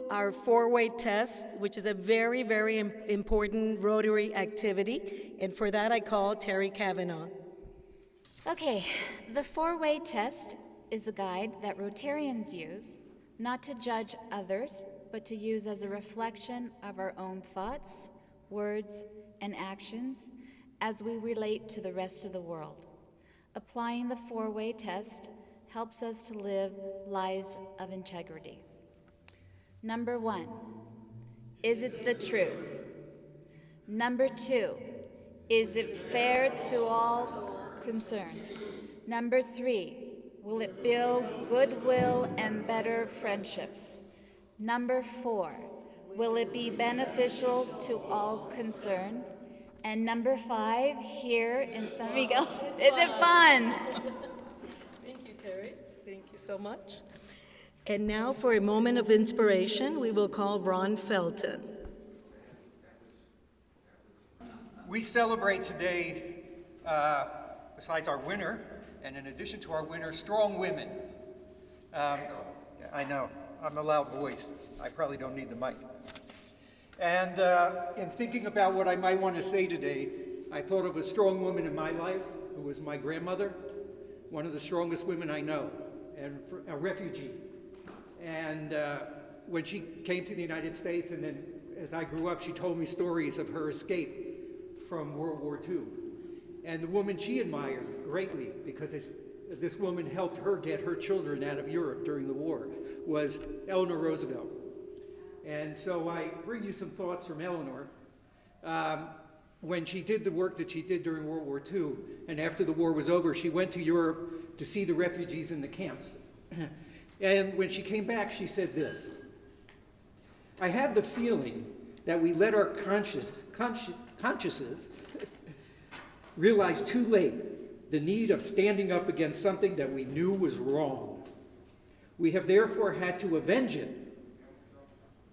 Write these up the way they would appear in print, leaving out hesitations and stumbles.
our four-way test, which is a very, very important Rotary activity, and for that I call Terry Kavanaugh. Okay, the four-way test is a guide that Rotarians use not to judge others, but to use as a reflection of our own thoughts, words, and actions as we relate to the rest of the world. Applying the four-way test helps us to live lives of integrity. Number 1, is it the truth? Number 2, is it fair to all concerned? Number 3, will it build goodwill and better friendships? Number 4, will it be beneficial to all concerned? And number 5, here in San Miguel, is it fun? Thank you, Terry. Thank you so much. And now for a moment of inspiration, we will call Ron Felton. We celebrate today, besides our winner, and in addition to our winner, strong women. I know, I'm a loud voice. I probably don't need the mic. And in thinking about what I might want to say today, I thought of a strong woman in my life who was my grandmother, one of the strongest women I know, and a refugee. And when she came to the United States, and then as I grew up, she told me stories of her escape from World War II. And the woman she admired greatly, because this woman helped her get her children out of Europe during the war, was Eleanor Roosevelt. And so I bring you some thoughts from Eleanor. When she did the work that she did during World War II, and after the war was over, she went to Europe to see the refugees in the camps. And when she came back, she said this: I have the feeling that we let our consciences realize too late the need of standing up against something that we knew was wrong. We have therefore had to avenge it,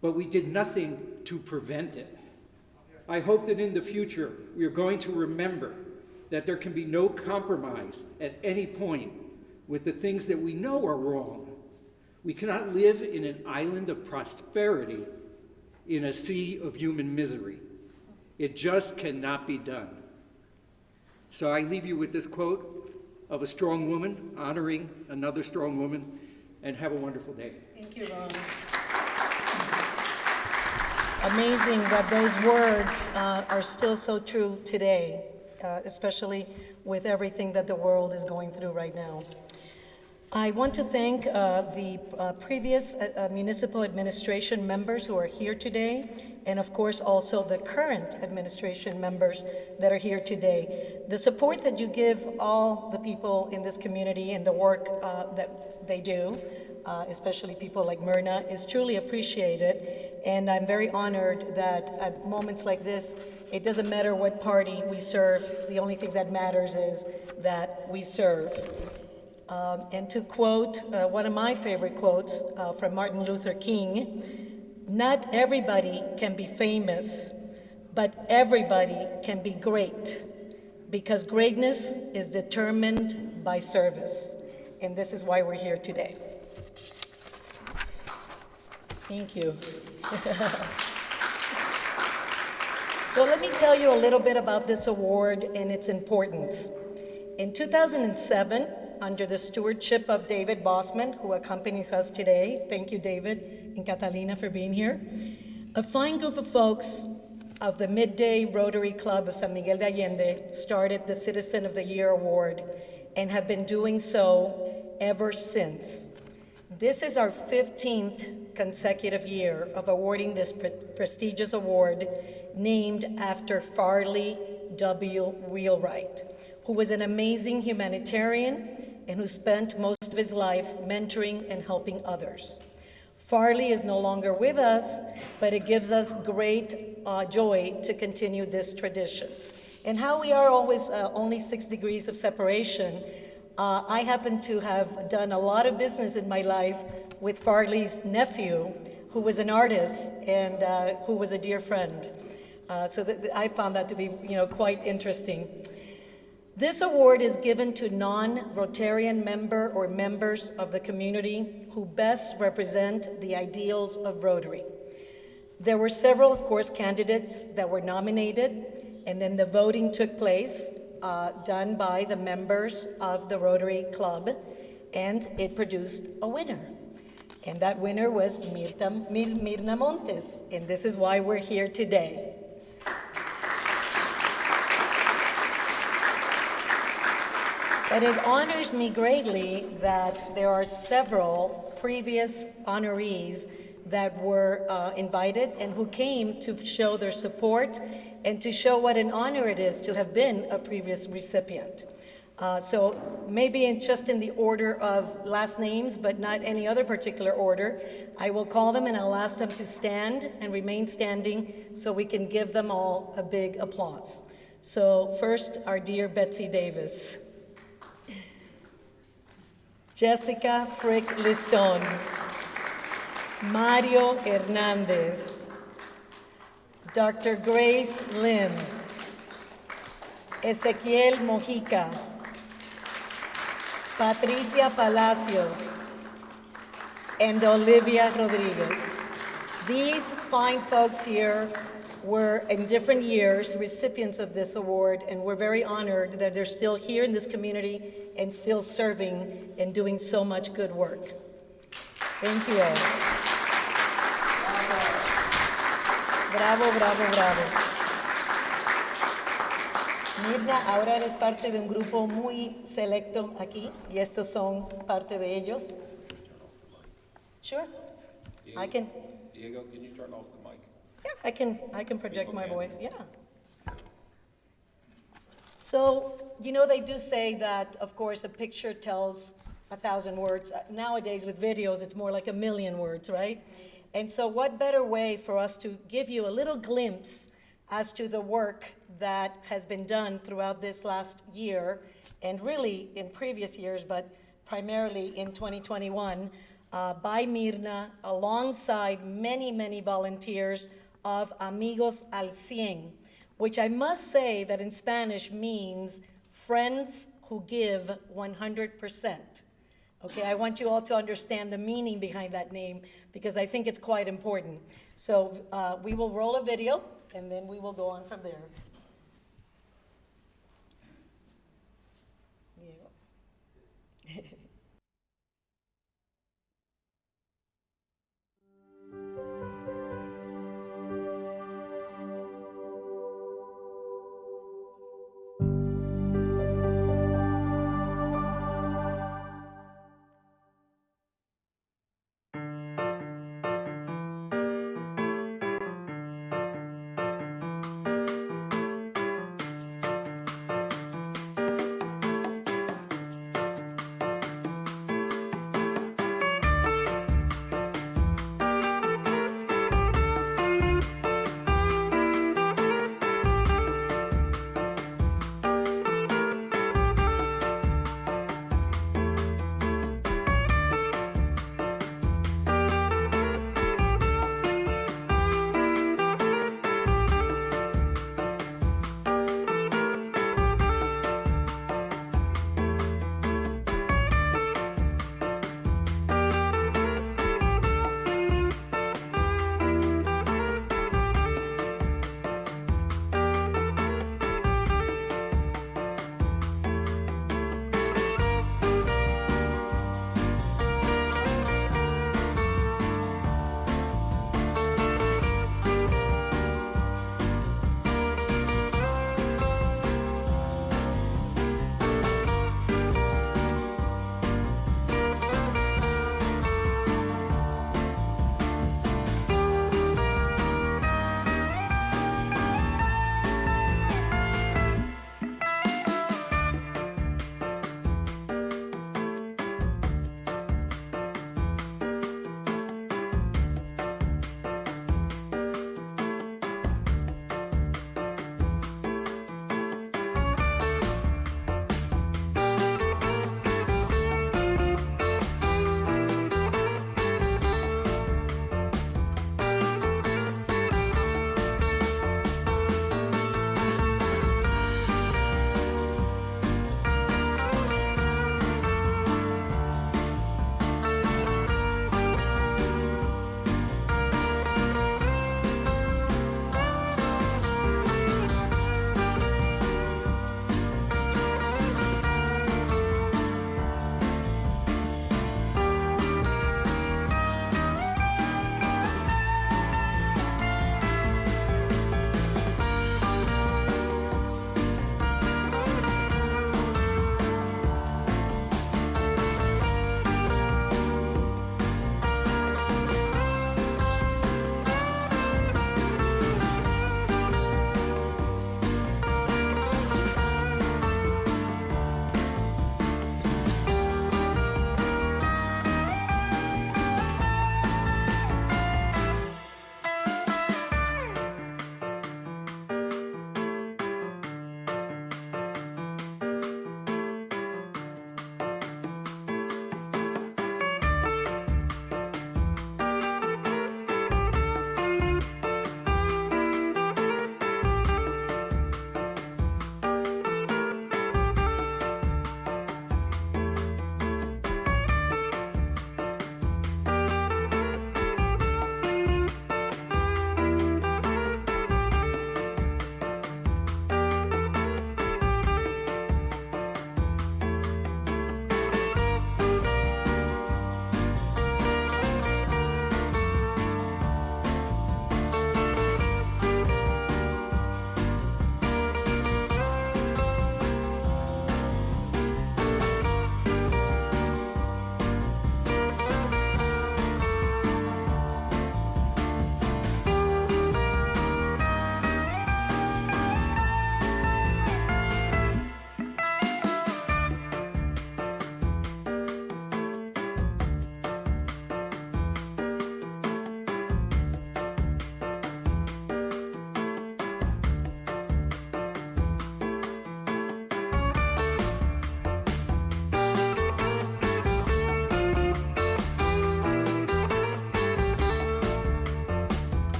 but we did nothing to prevent it. I hope that in the future we are going to remember that there can be no compromise at any point with the things that we know are wrong. We cannot live in an island of prosperity in a sea of human misery. It just cannot be done. So I leave you with this quote of a strong woman honoring another strong woman, and have a wonderful day. Thank you, Ron. Amazing that those words are still so true today, especially with everything that the world is going through right now. I want to thank the previous municipal administration members who are here today, and of course also the current administration members that are here today. The support that you give all the people in this community and the work that they do, especially people like Myrna, is truly appreciated. And I'm very honored that at moments like this, it doesn't matter what party we serve, the only thing that matters is that we serve. And to quote one of my favorite quotes from Martin Luther King, not everybody can be famous, but everybody can be great, because greatness is determined by service. And this is why we're here today. Thank you. So let me tell you a little bit about this award and its importance. In 2007, under the stewardship of David Bossman, who accompanies us today, thank you, David and Catalina, for being here, a fine group of folks of the Midday Rotary Club of San Miguel de Allende started the Citizen of the Year Award and have been doing so ever since. This is our 15th consecutive year of awarding this prestigious award, named after Farley W. Wheelwright, who was an amazing humanitarian and who spent most of his life mentoring and helping others. Farley is no longer with us, but it gives us great joy to continue this tradition. And how we are always only 6 degrees of separation, I happen to have done a lot of business in my life with Farley's nephew, who was an artist and who was a dear friend. So I found that to be, quite interesting. This award is given to non-Rotarian member or members of the community who best represent the ideals of Rotary. There were several, of course, candidates that were nominated, and then the voting took place, done by the members of the Rotary Club, and it produced a winner. And that winner was Myrna Montes, and this is why we're here today. But it honors me greatly that there are several previous honorees that were invited and who came to show their support and to show what an honor it is to have been a previous recipient. So maybe just in the order of last names, but not any other particular order, I will call them and I'll ask them to stand and remain standing so we can give them all a big applause. So first, our dear Betsy Davis. Jessica Frick Liston. Mario Hernandez. Dr. Grace Lim. Ezequiel Mojica. Patricia Palacios, and Olivia Rodriguez. These fine folks here were in different years recipients of this award, and we're very honored that they're still here in this community and still serving and doing so much good work. Thank you all. Bravo, bravo, bravo. Myrna, ahora eres parte de un grupo muy selecto aquí, y estos son parte de ellos. Sure. I can. Diego, can you turn off the mic? Yeah, I can project my voice, yeah. So, you know, they do say that, of course, a picture tells 1,000 words. Nowadays, with videos, it's more like 1,000,000 words, right? And so what better way for us to give you a little glimpse as to the work that has been done throughout this last year, and really in previous years, but primarily in 2021, by Myrna, alongside many, many volunteers of Amigos al Cien, which I must say that in Spanish means friends who give 100%. Okay, I want you all to understand the meaning behind that name because I think it's quite important. So we will roll a video and then we will go on from there. Diego.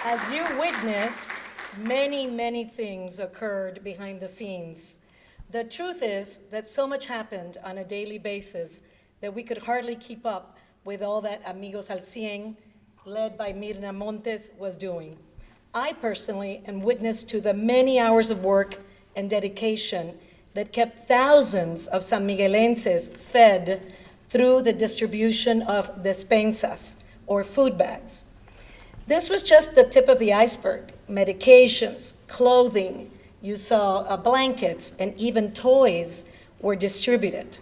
As you witnessed, many, many things occurred behind the scenes. The truth is that so much happened on a daily basis that we could hardly keep up with all that Amigos al Cien, led by Myrna Montes, was doing. I personally am witness to the many hours of work and dedication that kept thousands of San Miguelenses fed through the distribution of despensas, or food bags. This was just the tip of the iceberg. Medications, clothing, you saw blankets, and even toys were distributed.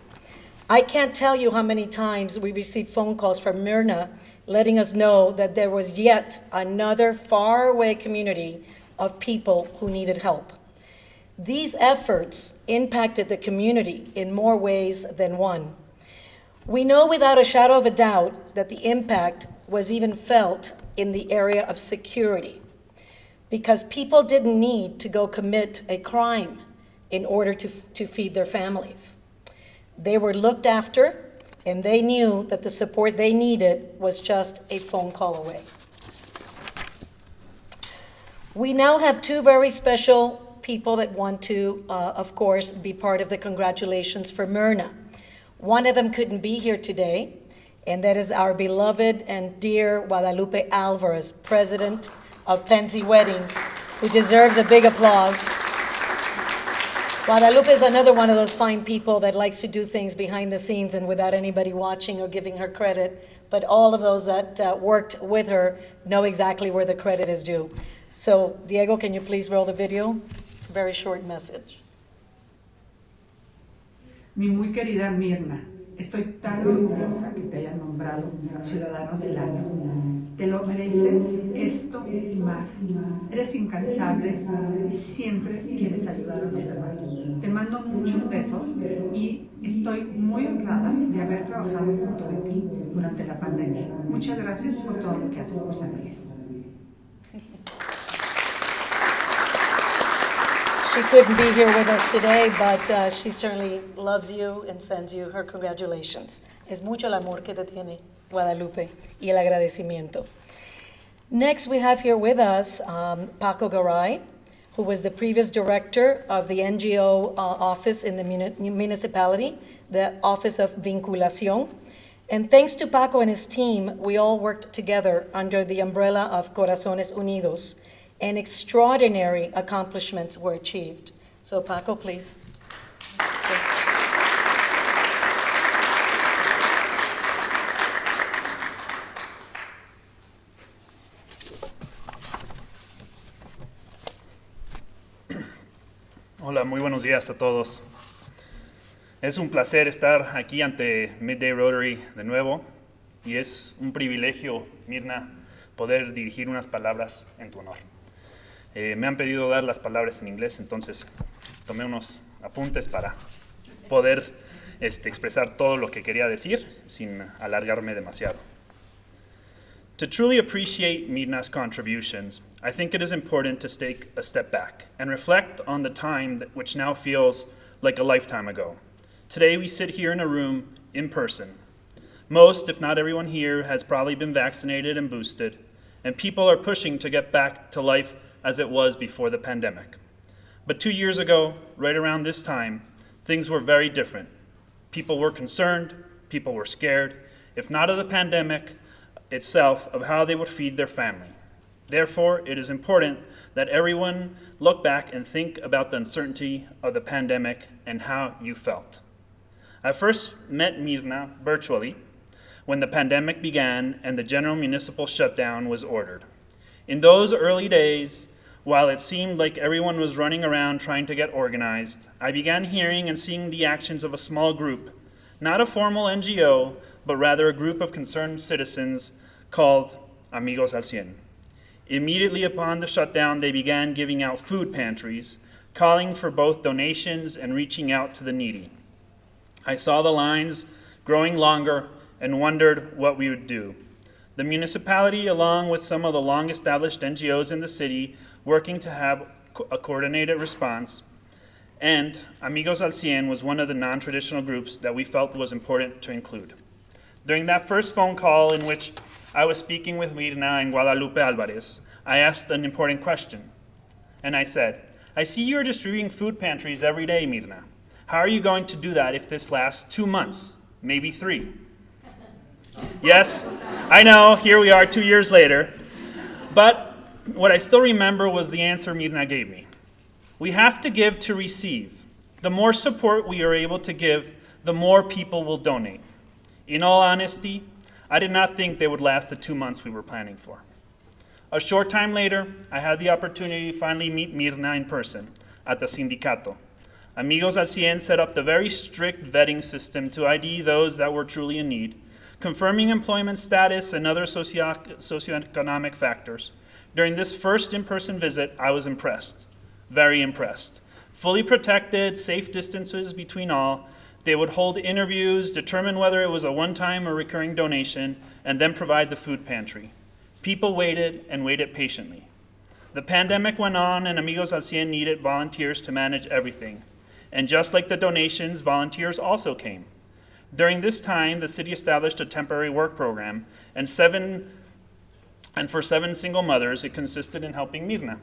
I can't tell you how many times we received phone calls from Myrna letting us know that there was yet another faraway community of people who needed help. These efforts impacted the community in more ways than one. We know without a shadow of a doubt that the impact was even felt in the area of security, because people didn't need to go commit a crime in order to feed their families. They were looked after, and they knew that the support they needed was just a phone call away. We now have two very special people that want to, of course, be part of the congratulations for Myrna. One of them couldn't be here today, and that is our beloved and dear Guadalupe Alvarez, president of Pansy Weddings, who deserves a big applause. Guadalupe is another one of those fine people that likes to do things behind the scenes and without anybody watching or giving her credit, but all of those that worked with her know exactly where the credit is due. So, Diego, can you please roll the video? It's a very short message. Mi muy querida Myrna, estoy tan orgullosa que te hayan nombrado Ciudadano del Año. Te lo mereces, esto y más. Eres incansable y siempre quieres ayudar a los demás. Te mando muchos besos y estoy muy honrada de haber trabajado junto de ti durante la pandemia. Muchas gracias por todo lo que haces por San Miguel. She couldn't be here with us today, but she certainly loves you and sends you her congratulations. Es mucho el amor que te tiene Guadalupe y el agradecimiento. Next, we have here with us Paco Garay, who was the previous director of the NGO office in the municipality, the Office of Vinculación. And thanks to Paco and his team, we all worked together under the umbrella of Corazones Unidos, and extraordinary accomplishments were achieved. So Paco, please. Hola, muy buenos días a todos. Es un placer estar aquí ante Midday Rotary de nuevo y es un privilegio, Myrna, poder dirigir unas palabras en tu honor. Me han pedido dar las palabras en inglés, entonces tomé unos apuntes para poder expresar todo lo que quería decir sin alargarme demasiado. To truly appreciate Myrna's contributions, I think it is important to take a step back and reflect on the time which now feels like a lifetime ago. Today we sit here in a room in person. Most, if not everyone here, has probably been vaccinated and boosted, and people are pushing to get back to life as it was before the pandemic. But 2 years ago, right around this time, things were very different. People were concerned, people were scared, if not of the pandemic itself, of how they would feed their family. Therefore, it is important that everyone look back and think about the uncertainty of the pandemic and how you felt. I first met Myrna virtually when the pandemic began and the general municipal shutdown was ordered. In those early days, while it seemed like everyone was running around trying to get organized, I began hearing and seeing the actions of a small group, not a formal NGO, but rather a group of concerned citizens called Amigos al Cien. Immediately upon the shutdown, they began giving out food pantries, calling for both donations and reaching out to the needy. I saw the lines growing longer and wondered what we would do. The municipality, along with some of the long-established NGOs in the city, working to have a coordinated response, and Amigos al Cien was one of the non-traditional groups that we felt was important to include. During that first phone call in which I was speaking with Myrna and Guadalupe Alvarez, I asked an important question. And I said, I see you're distributing food pantries every day, Myrna. How are you going to do that if this lasts 2 months, maybe 3? Yes, I know, here we are 2 years later. But what I still remember was the answer Myrna gave me. We have to give to receive. The more support we are able to give, the more people will donate. In all honesty, I did not think they would last the 2 months we were planning for. A short time later, I had the opportunity to finally meet Myrna in person at the sindicato. Amigos al Cien set up the very strict vetting system to ID those that were truly in need, confirming employment status and other socioeconomic factors. During this first in-person visit, I was impressed, very impressed. Fully protected, safe distances between all. They would hold interviews, determine whether it was a one-time or recurring donation, and then provide the food pantry. People waited and waited patiently. The pandemic went on, and Amigos al Cien needed volunteers to manage everything. And just like the donations, volunteers also came. During this time, the city established a temporary work program, and for 7 single mothers, it consisted in helping Myrna.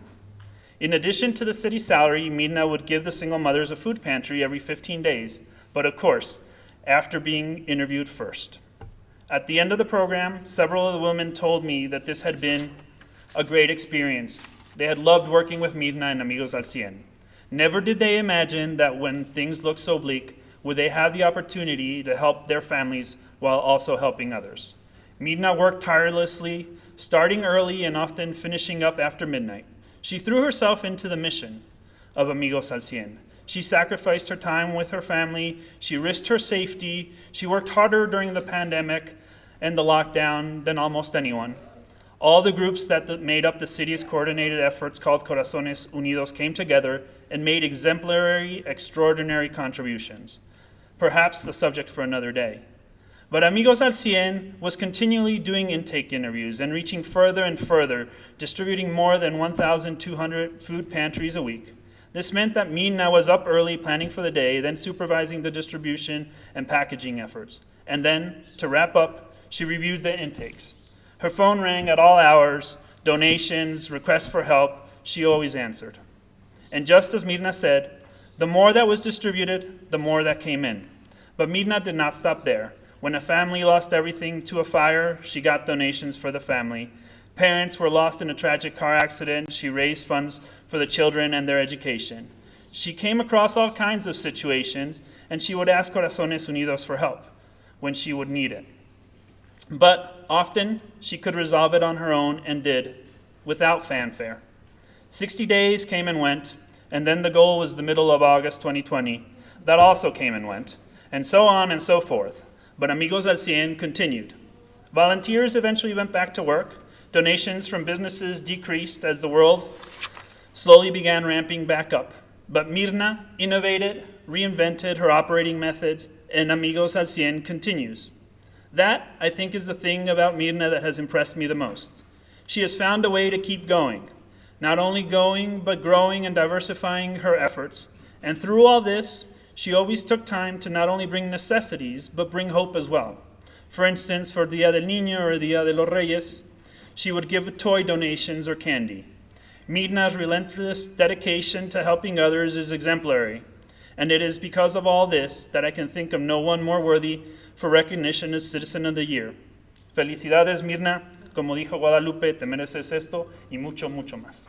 In addition to the city salary, Myrna would give the single mothers a food pantry every 15 days, but of course, after being interviewed first. At the end of the program, several of the women told me that this had been a great experience. They had loved working with Myrna and Amigos al Cien. Never did they imagine that when things looked so bleak, would they have the opportunity to help their families while also helping others. Myrna worked tirelessly, starting early and often finishing up after midnight. She threw herself into the mission of Amigos al Cien. She sacrificed her time with her family. She risked her safety. She worked harder during the pandemic and the lockdown than almost anyone. All the groups that made up the city's coordinated efforts called Corazones Unidos came together and made exemplary, extraordinary contributions. Perhaps the subject for another day. But Amigos al Cien was continually doing intake interviews and reaching further and further, distributing more than 1,200 food pantries a week. This meant that Myrna was up early planning for the day, then supervising the distribution and packaging efforts. And then, to wrap up, she reviewed the intakes. Her phone rang at all hours, donations, requests for help, she always answered. And just as Myrna said, the more that was distributed, the more that came in. But Myrna did not stop there. When a family lost everything to a fire, she got donations for the family. Parents were lost in a tragic car accident. She raised funds for the children and their education. She came across all kinds of situations, and she would ask Corazones Unidos for help when she would need it. But often, she could resolve it on her own and did, without fanfare. 60 days came and went, and then the goal was the middle of August 2020. That also came and went, and so on and so forth. But Amigos al Cien continued. Volunteers eventually went back to work. Donations from businesses decreased as the world slowly began ramping back up. But Myrna innovated, reinvented her operating methods, and Amigos al Cien continues. That, I think, is the thing about Myrna that has impressed me the most. She has found a way to keep going. Not only going, but growing and diversifying her efforts. And through all this, she always took time to not only bring necessities, but bring hope as well. For instance, for Dia del Niño or Dia de los Reyes, she would give toy donations or candy. Myrna's relentless dedication to helping others is exemplary. And it is because of all this that I can think of no one more worthy for recognition as Citizen of the Year. Felicidades, Myrna. Como dijo Guadalupe, te mereces esto y mucho, mucho más.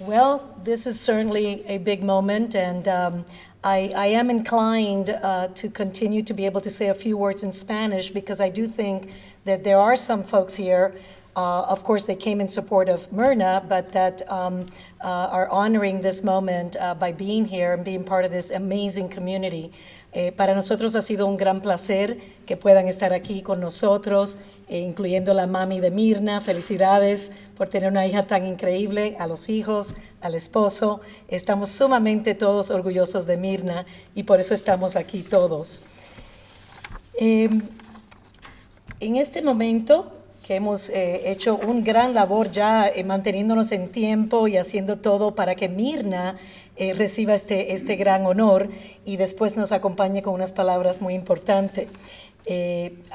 Well, this is certainly a big moment, and I am inclined to continue to be able to say a few words in Spanish because I do think that there are some folks here, of course they came in support of Myrna, but that are honoring this moment by being here and being part of this amazing community. Para nosotros ha sido un gran placer que puedan estar aquí con nosotros, incluyendo la mami de Myrna. Felicidades por tener una hija tan increíble, a los hijos, al esposo. Estamos sumamente todos orgullosos de Myrna y por eso estamos aquí todos. En este momento que hemos hecho un gran labor ya manteniéndonos en tiempo y haciendo todo para que Myrna reciba este gran honor y después nos acompañe con unas palabras muy importantes.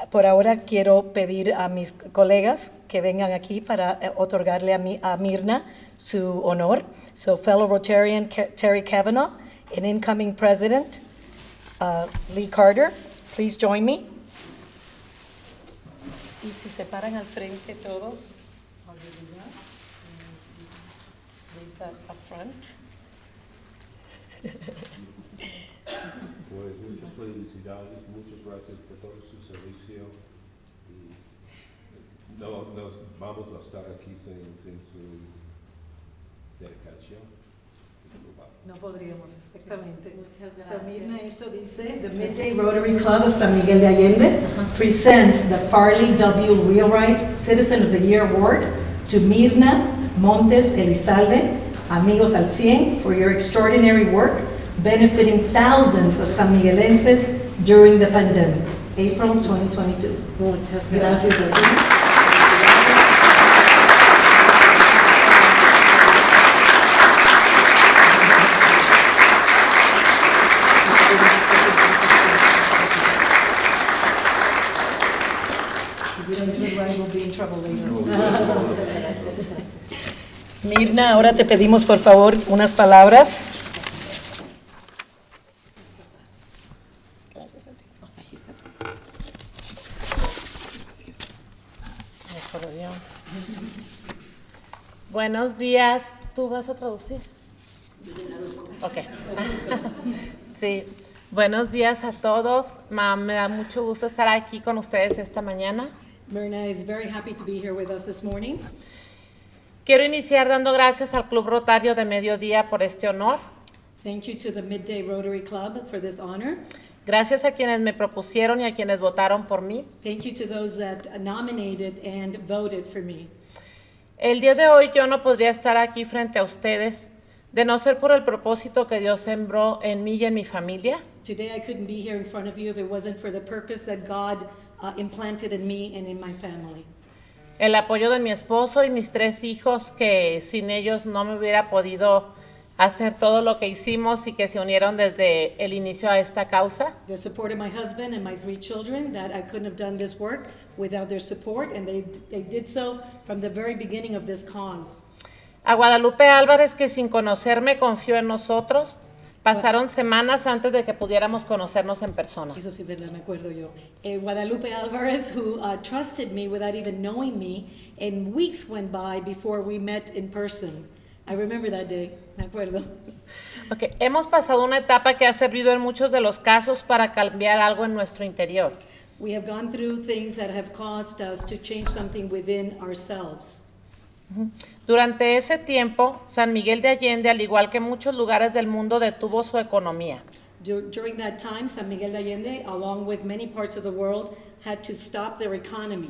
Por ahora quiero pedir a mis colegas que vengan aquí para otorgarle a Myrna su honor. So, fellow Rotarian Terry Kavanaugh and incoming President Lee Carter, please join me. Y si se paran al frente todos, up front. Pues muchas felicidades, muchas gracias por todo su servicio. Y no nos vamos a estar aquí sin su dedicación. No podríamos, exactamente. So, Myrna, esto dice, the Midday Rotary Club of San Miguel de Allende presents the Farley W. Wheelwright Citizen of the Year Award to Myrna Montes Elizalde, Amigos al 100, for your extraordinary work benefiting thousands of San Miguelenses during the pandemic, April 2022. Muchas gracias a ti. Myrna, ahora te pedimos por favor unas palabras. Gracias a ti. Ahí está tú. Gracias. Buenos días. ¿Tú vas a traducir? Ok. Sí. Buenos días a todos. Me da mucho gusto estar aquí con ustedes esta mañana. Myrna is very happy to be here with us this morning. Quiero iniciar dando gracias al Club Rotario de Mediodía por este honor. Thank you to the Midday Rotary Club for this honor. Gracias a quienes me propusieron y a quienes votaron por mí. Thank you to those that nominated and voted for me. El día de hoy yo no podría estar aquí frente a ustedes de no ser por el propósito que Dios sembró en mí y en mi familia. Today I couldn't be here in front of you if it wasn't for the purpose that God implanted in me and in my family. El apoyo de mi esposo y mis 3 hijos, que sin ellos no me hubiera podido hacer todo lo que hicimos y que se unieron desde el inicio a esta causa. The support of my husband and my 3 children, that I couldn't have done this work without their support, and they did so from the very beginning of this cause. A Guadalupe Álvarez, que sin conocerme confió en nosotros. Pasaron semanas antes de que pudiéramos conocernos en persona. Eso sí, verdad, me acuerdo yo. Guadalupe Álvarez, who trusted me without even knowing me, and weeks went by before we met in person. I remember that day, me acuerdo. Okay. Hemos pasado una etapa que ha servido en muchos de los casos para cambiar algo en nuestro interior. We have gone through things that have caused us to change something within ourselves. Durante ese tiempo, San Miguel de Allende, al igual que muchos lugares del mundo, detuvo su economía. During that time, San Miguel de Allende, along with many parts of the world, had to stop their economy.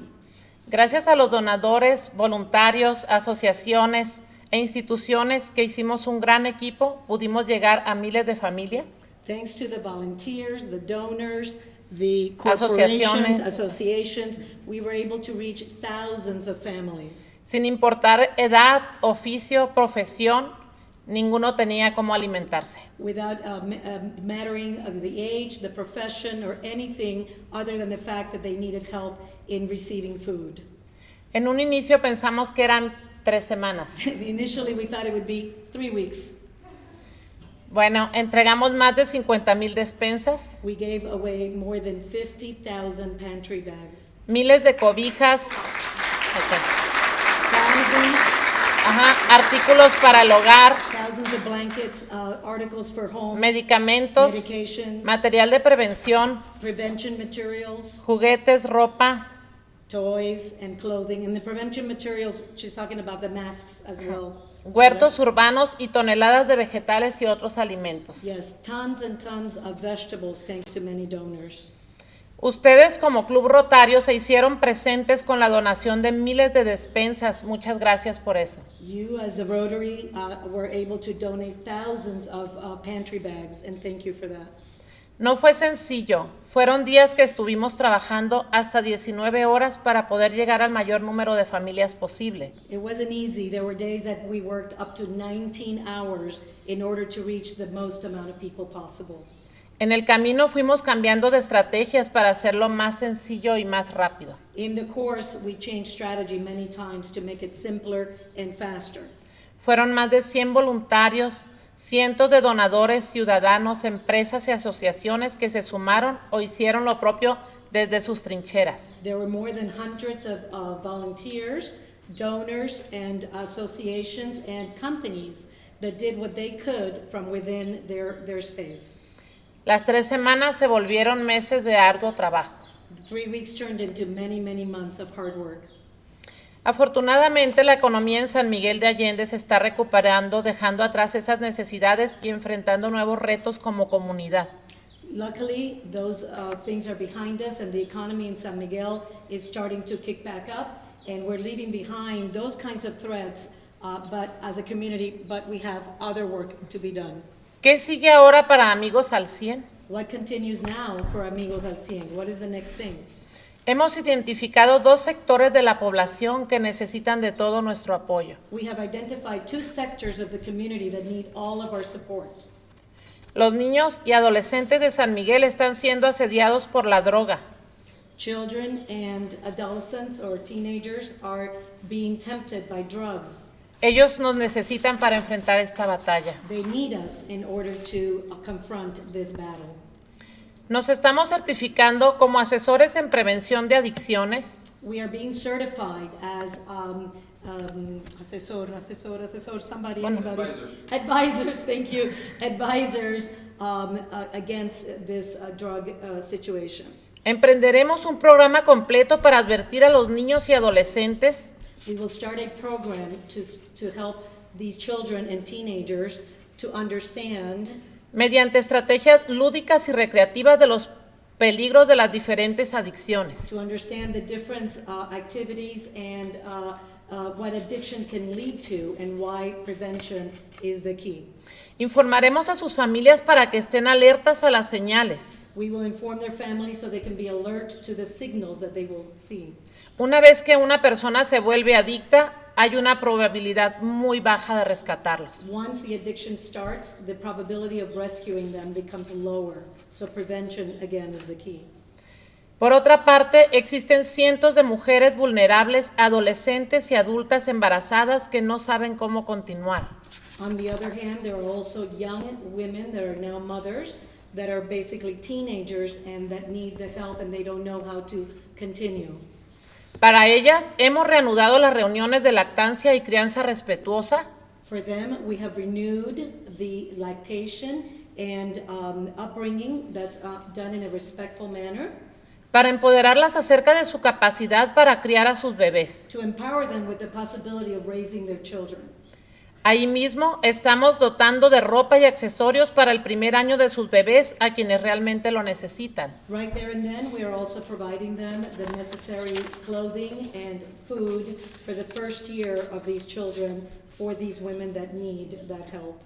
Gracias a los donadores, voluntarios, asociaciones e instituciones que hicimos un gran equipo, pudimos llegar a miles de familias. Thanks to the volunteers, the donors, the corporations, associations, we were able to reach thousands of families. Sin importar edad, oficio, profesión, ninguno tenía cómo alimentarse. Without mattering of the age, the profession, or anything other than the fact that they needed help in receiving food. En un inicio pensamos que eran 3 semanas. Initially, we thought it would be 3 weeks. Bueno, entregamos más de 50,000 despensas. We gave away more than 50,000 pantry bags. Miles de cobijas. Thousands. Artículos para el hogar. Thousands of blankets, articles for home. Medicamentos. Medications. Material de prevención. Prevention materials. Juguetes, ropa. Toys and clothing. And the prevention materials, she's talking about the masks as well. Huertos urbanos y toneladas de vegetales y otros alimentos. Yes, tons and tons of vegetables thanks to many donors. Ustedes como Club Rotario se hicieron presentes con la donación de miles de despensas. Muchas gracias por eso. You as the Rotary were able to donate thousands of pantry bags, and thank you for that. No fue sencillo. Fueron días que estuvimos trabajando hasta 19 horas para poder llegar al mayor número de familias posible. It wasn't easy. There were days that we worked up to 19 hours in order to reach the most amount of people possible. En el camino fuimos cambiando de estrategias para hacerlo más sencillo y más rápido. In the course, we changed strategy many times to make it simpler and faster. Fueron más de 100 voluntarios, cientos de donadores, ciudadanos, empresas y asociaciones que se sumaron o hicieron lo propio desde sus trincheras. There were more than hundreds of volunteers, donors, and associations and companies that did what they could from within their space. Las 3 semanas se volvieron meses de arduo trabajo. 3 weeks turned into many, many months of hard work. Afortunadamente, la economía en San Miguel de Allende se está recuperando, dejando atrás esas necesidades y enfrentando nuevos retos como comunidad. Luckily, those things are behind us, and the economy in San Miguel is starting to kick back up, and we're leaving behind those kinds of threats, but as a community, but we have other work to be done. ¿Qué sigue ahora para Amigos al 100? What continues now for Amigos al Cien? What is the next thing? Hemos identificado 2 sectores de la población que necesitan de todo nuestro apoyo. We have identified 2 sectors of the community that need all of our support. Los niños y adolescentes de San Miguel están siendo asediados por la droga. Children and adolescents or teenagers are being tempted by drugs. Ellos nos necesitan para enfrentar esta batalla. They need us in order to confront this battle. Nos estamos certificando como asesores en prevención de adicciones. We are being certified as somebody, anybody? Advisors, thank you. Advisors against this drug situation. Emprenderemos un programa completo para advertir a los niños y adolescentes We will start a program to help these children and teenagers to understand mediante estrategias lúdicas y recreativas de los peligros de las diferentes adicciones. to understand the different activities and what addiction can lead to and why prevention is the key. Informaremos a sus familias para que estén alertas a las señales. We will inform their families so they can be alert to the signals that they will see. Una vez que una persona se vuelve adicta, hay una probabilidad muy baja de rescatarlos. Once the addiction starts, the probability of rescuing them becomes lower. So prevention, again, is the key. Por otra parte, existen cientos de mujeres vulnerables, adolescentes y adultas embarazadas que no saben cómo continuar. On the other hand, there are also young women that are now mothers that are basically teenagers and that need the help and they don't know how to continue. Para ellas, hemos reanudado las reuniones de lactancia y crianza respetuosa. For them, we have renewed the lactation and upbringing that's done in a respectful manner. Para empoderarlas acerca de su capacidad para criar a sus bebés. To empower them with the possibility of raising their children. Ahí mismo estamos dotando de ropa y accesorios para el primer año de sus bebés a quienes realmente lo necesitan. Right there and then, we are also providing them the necessary clothing and food for the first year of these children for these women that need that help.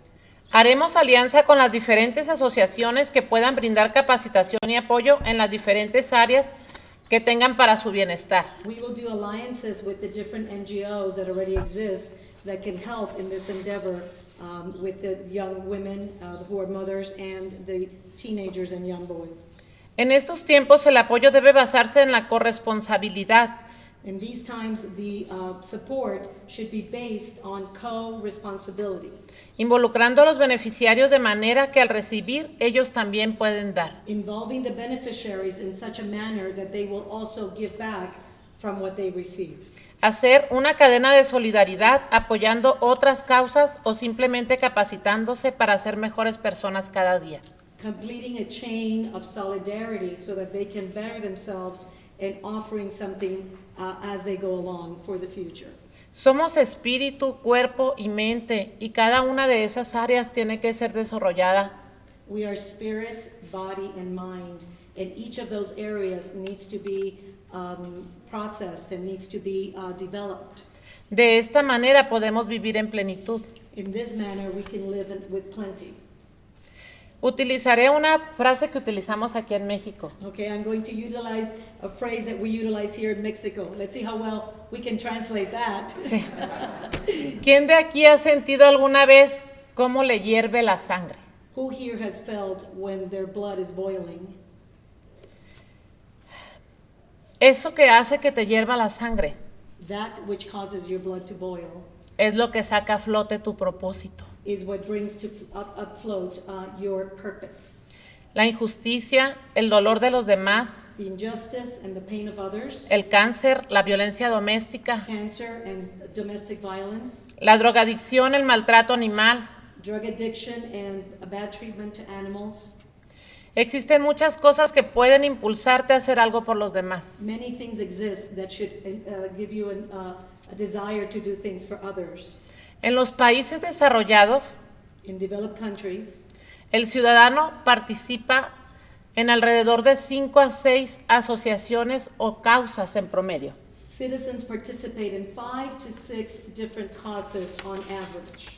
Haremos alianza con las diferentes asociaciones que puedan brindar capacitación y apoyo en las diferentes áreas que tengan para su bienestar. We will do alliances with the different NGOs that already exist that can help in this endeavor with the young women who are mothers and the teenagers and young boys. En estos tiempos el apoyo debe basarse en la corresponsabilidad. In these times, the support should be based on co-responsibility, Involucrando a los beneficiarios de manera que al recibir ellos también pueden dar. involving the beneficiaries in such a manner that they will also give back from what they receive. Hacer una cadena de solidaridad apoyando otras causas o simplemente capacitándose para ser mejores personas cada día. Completing a chain of solidarity so that they can better themselves and offering something as they go along for the future. Somos espíritu, cuerpo y mente y cada una de esas áreas tiene que ser desarrollada. We are spirit, body, and mind, and each of those areas needs to be processed and needs to be developed. De esta manera podemos vivir en plenitud. In this manner, we can live with plenty. Utilizaré una frase que utilizamos aquí en México. Okay, I'm going to utilize a phrase that we utilize here in Mexico. Let's see how well we can translate that. Sí. ¿Quién de aquí ha sentido alguna vez cómo le hierve la sangre? Who here has felt when their blood is boiling? Eso que hace que te hierva la sangre That which causes your blood to boil es lo que saca a flote tu propósito. is what brings to upfloat your purpose. La injusticia, el dolor de los demás, The injustice and the pain of others, el cáncer, la violencia doméstica, cancer and domestic violence, la drogadicción, el maltrato animal. drug addiction and bad treatment to animals. Existen muchas cosas que pueden impulsarte a hacer algo por los demás. Many things exist that should give you a desire to do things for others. En los países desarrollados, In developed countries, el ciudadano participa en alrededor de 5 a 6 asociaciones o causas en promedio. citizens participate in 5 to 6 different causes on average.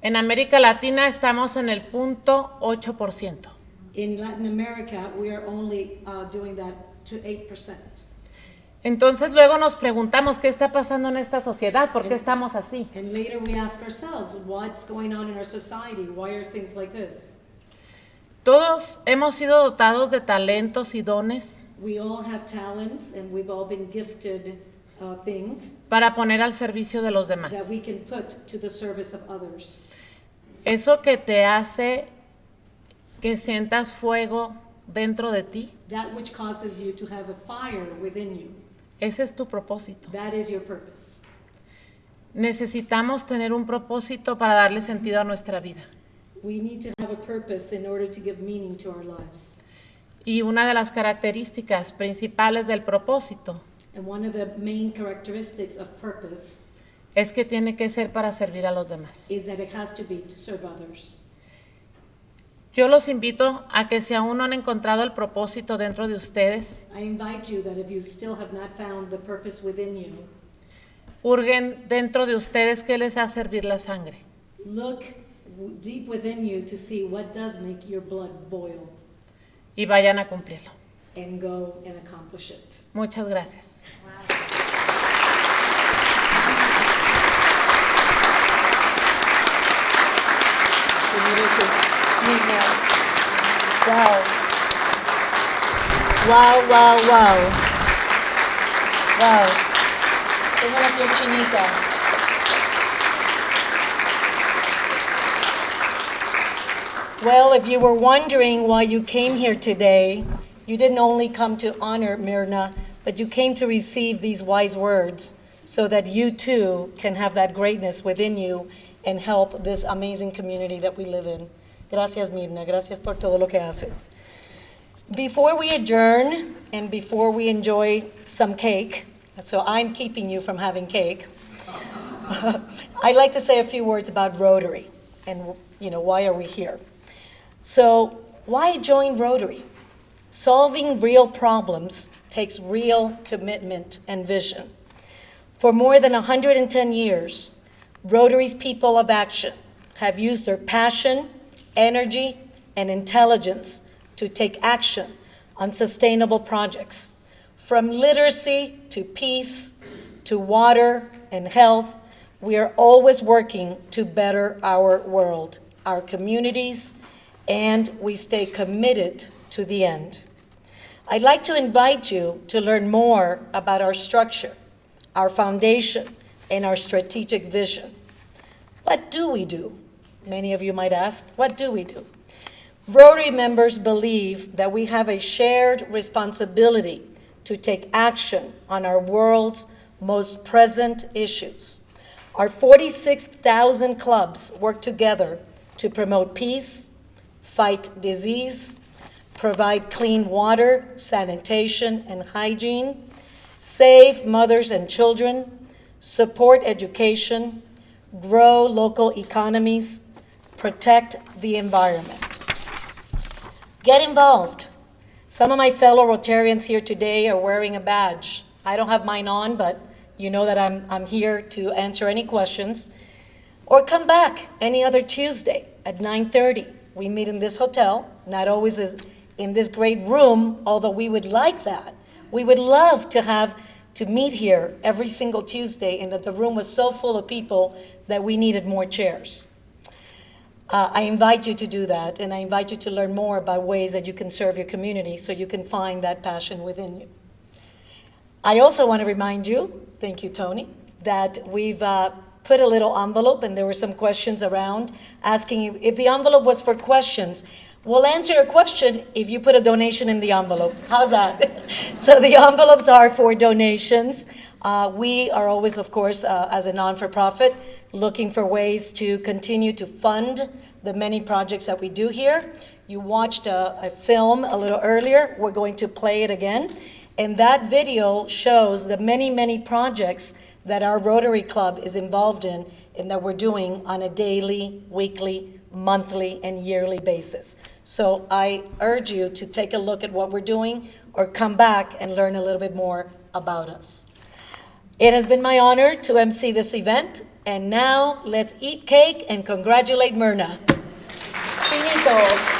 En América Latina estamos en el 0.8%. In Latin America, we are only doing that to 8%. Entonces luego nos preguntamos qué está pasando en esta sociedad, por qué estamos así. And later we ask ourselves, what's going on in our society? Why are things like this? Todos hemos sido dotados de talentos y dones We all have talents and we've all been gifted things para poner al servicio de los that demás. we can put to the service of others. Eso que te hace que sientas fuego dentro de ti, That which causes you to have a fire within you. ese es tu propósito. That is your purpose. Necesitamos tener un propósito para darle sentido a nuestra vida. We need to have a purpose in order to give meaning to our lives. Y una de las características principales del propósito And one of the main characteristics of purpose es que tiene que ser para servir a los demás. is that it has to be to serve others. Yo los invito a que si aún no han encontrado el propósito dentro de ustedes, I invite you that if you still have not found the purpose within you, hurguen dentro de ustedes qué les hace servir la sangre. look deep within you to see what does make your blood boil Y vayan a cumplirlo. and go and accomplish it. Muchas gracias. Te mereces, Myrna. Wow. Wow, wow, wow. Wow. Tengo la piel chinita. Well, if you were wondering why you came here today, you didn't only come to honor Myrna, but you came to receive these wise words so that you too can have that greatness within you and help this amazing community that we live in. Gracias, Myrna. Gracias por todo lo que haces. Before we adjourn and before we enjoy some cake, so I'm keeping you from having cake, I'd like to say a few words about Rotary and, why are we here? So, why join Rotary? Solving real problems takes real commitment and vision. For more than 110 years, Rotary's people of action have used their passion, energy, and intelligence to take action on sustainable projects. From literacy to peace to water and health, we are always working to better our world, our communities, and we stay committed to the end. I'd like to invite you to learn more about our structure, our foundation, and our strategic vision. What do we do? Many of you might ask, what do we do? Rotary members believe that we have a shared responsibility to take action on our world's most present issues. Our 46,000 clubs work together to promote peace, fight disease, provide clean water, sanitation, and hygiene, save mothers and children, support education, grow local economies, protect the environment. Get involved. Some of my fellow Rotarians here today are wearing a badge. I don't have mine on, but you know that I'm here to answer any questions. Or come back any other Tuesday at 9:30 we meet in this hotel, not always is in this great room, although we would like that. We would love to meet here every single Tuesday, and that the room was so full of people that we needed more chairs. I invite you to do that, and I invite you to learn more about ways that you can serve your community so you can find that passion within you. I also want to remind you, thank you, Tony, that we've put a little envelope, and there were some questions around asking if the envelope was for questions. We'll answer your question if you put a donation in the envelope. How's that? So the envelopes are for donations. We are always, of course, as a non-for-profit, looking for ways to continue to fund the many projects that we do here. You watched a film a little earlier. We're going to play it again. And that video shows the many, many projects that our Rotary Club is involved in and that we're doing on a daily, weekly, monthly, and yearly basis. So I urge you to take a look at what we're doing or come back and learn a little bit more about us. It has been my honor to MC this event, and now let's eat cake and congratulate Myrna. Finito.